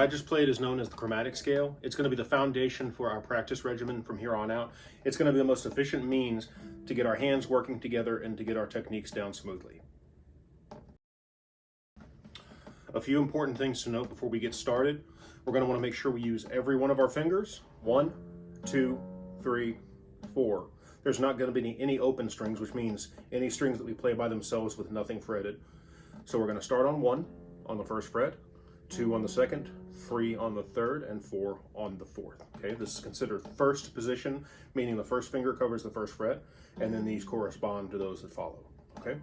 just played is known as the chromatic scale. It's going to be the foundation for our practice regimen from here on out. It's going to be the most efficient means to get our hands working together and to get our techniques down smoothly. A few important things to note before we get started. We're going to want to make sure we use every one of our fingers. 1, 2, 3, 4. There's not going to be any open strings, which means any strings that we play by themselves with nothing fretted. So we're going to start on 1 on the first fret, 2 on the second, 3 on the third, and 4 on the fourth. Okay, this is considered first position, meaning the first finger covers the first fret, and then these correspond to those that follow. Okay,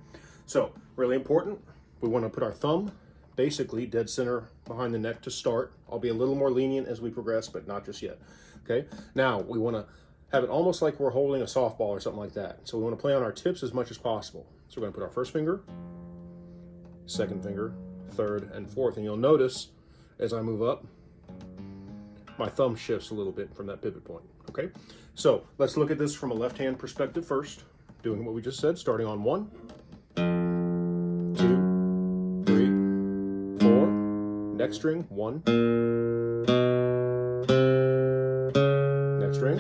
so really important, we want to put our thumb basically dead center behind the neck to start. I'll be a little more lenient as we progress, but not just yet. Okay, now we want to have it almost like we're holding a softball or something like that. So we want to play on our tips as much as possible. So we're going to put our first finger, second finger, third, and fourth. And you'll notice as I move up, my thumb shifts a little bit from that pivot point. Okay, so let's look at this from a left-hand perspective first, doing what we just said, starting on 1, 2, 3, 4. Next string, 1. Next string.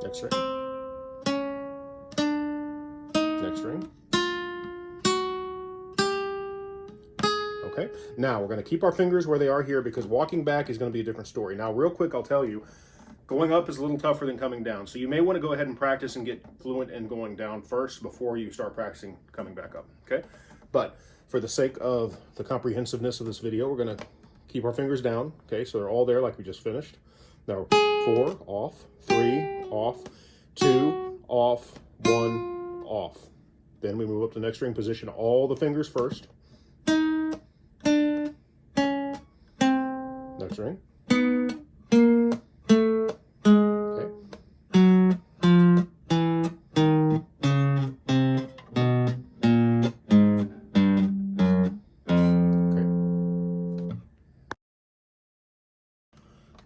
Next string. Next string. Okay, now we're going to keep our fingers where they are here because walking back is going to be a different story. Now, real quick, I'll tell you, going up is a little tougher than coming down. So you may want to go ahead and practice and get fluent in going down first before you start practicing coming back up, okay? But for the sake of the comprehensiveness of this video, we're going to keep our fingers down, okay? So they're all there like we just finished. Now, 4, off, 3, off, 2, off, 1, off. Then we move up to the next string, position all the fingers first. Next string.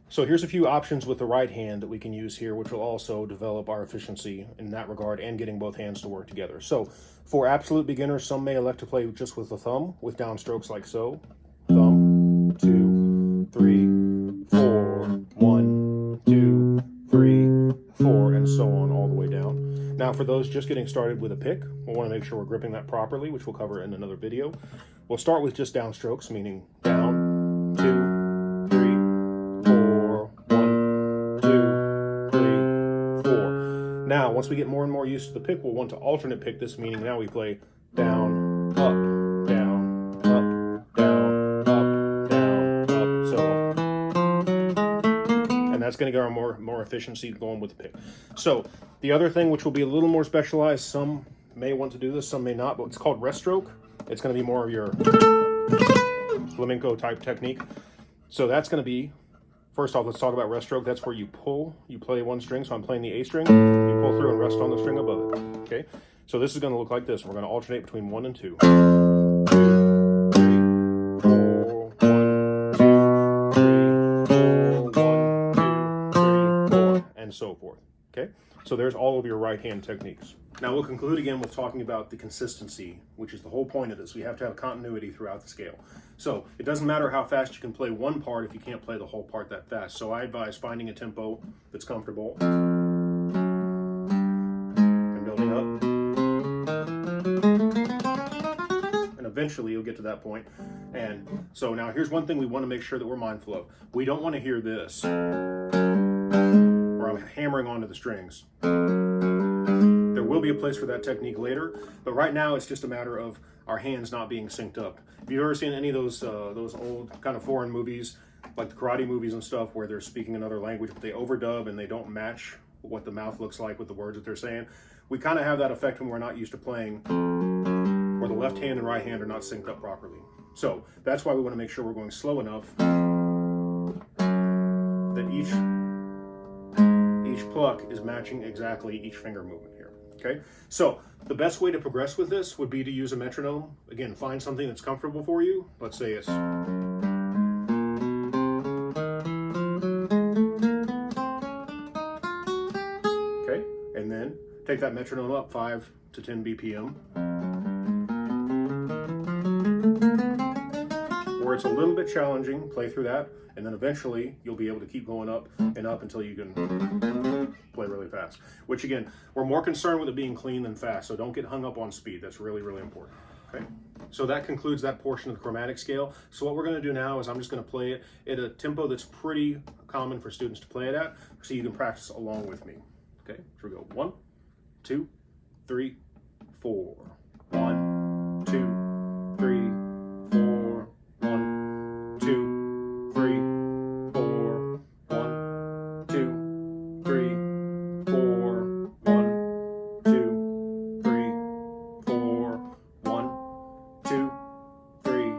So here's a few options with the right hand that we can use here, which will also develop our efficiency in that regard and getting both hands to work together. So for absolute beginners, some may elect to play just with the thumb with downstrokes like so. Thumb, 2, 3, 4, 1, 2, 3, 4, and so on all the way down. Now for those just getting started with a pick, we'll want to make sure we're gripping that properly, which we'll cover in another video. We'll start with just downstrokes, meaning down, 2, Now, once we get more and more used to the pick, we'll want to alternate pick this, meaning now we play down, up, down, up, down, up, down, up, so on. And that's going to get our more efficiency going with the pick. So the other thing, which will be a little more specialized, some may want to do this, some may not, but it's called rest stroke. It's going to be more of your flamenco type technique. So that's going to be, first off, let's talk about rest stroke. That's where you pull, you play one string. So I'm playing the A string, you pull through and rest on the string above it. Okay, so this is going to look like this. We're going to alternate between 1 and 2. 2, 3, 4, 1, 2, 3, 4, 1, 2, 3, 4, and so forth. Okay, so there's all of your right hand techniques. Now we'll conclude again with talking about the consistency, which is the whole point of this. We have to have continuity throughout the scale. So it doesn't matter how fast you can play one part if you can't play the whole part that fast. So I advise finding a tempo that's comfortable and building up. And eventually you'll get to that point. And so now here's one thing we want to make sure that we're mindful of. We don't want to hear this, where I'm hammering onto the strings. There will be a place for that technique later, but right now it's just a matter of our hands not being synced up. Have you ever seen any of those old kind of foreign movies, like the karate movies and stuff, where they're speaking another language, but they overdub and they don't match what the mouth looks like with the words that they're saying? We kind of have that effect when we're not used to playing, where the left hand and right hand are not synced up properly. So that's why we want to make sure we're going slow enough that each pluck is matching exactly each finger movement here. Okay, so the best way to progress with this would be to use a metronome. Again, find something that's comfortable for you. Let's say it's... Okay, and then take take that metronome up 5 to 10 BPM. Where it's a little bit challenging, play through that, and then eventually you'll be able to keep going up and up until you can play really fast. Which again, we're more concerned with it being clean than fast, so don't get hung up on speed. That's really, really important. Okay, so that concludes that portion of the chromatic scale. So what we're going to do now is I'm just going to play it at a tempo that's pretty common for students to play it at, so you can practice along with me. Okay, here we go. 1, 2, 3, 4. 1, 2, 3, 4. 1, 2, 3, 4. 1, 2, 3, 4. 1, 2, 3, 4. 1, 2, 3,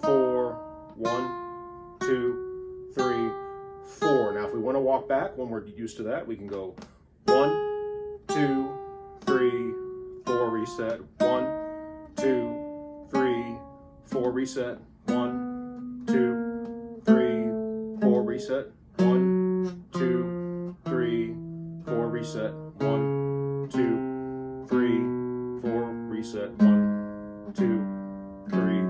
4. 1, 2, 3, 4. Now if we want to walk back when we're used to that, we can go 1, 2, 3, 4, reset. 1, 2, 3, 4, reset. 1, 2, 3, 4, reset. 1, 2, 3, 4, reset. 1, 2, 3, 4, reset. 1, 2, 3,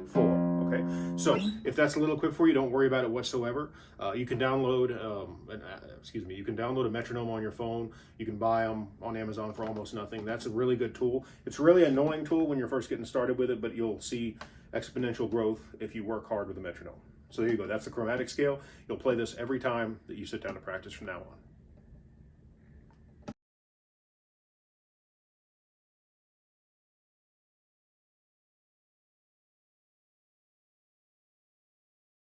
4. Okay, so if that's a little quick for you, don't worry about it whatsoever. You can download, you can download a metronome on your phone. You can buy them on Amazon for almost nothing. That's a really good tool. It's a really annoying tool when you're first getting started with it, but you'll see exponential growth if you work hard with the metronome. So there you go. That's the chromatic scale. You'll play this every time that you sit down to practice from now on.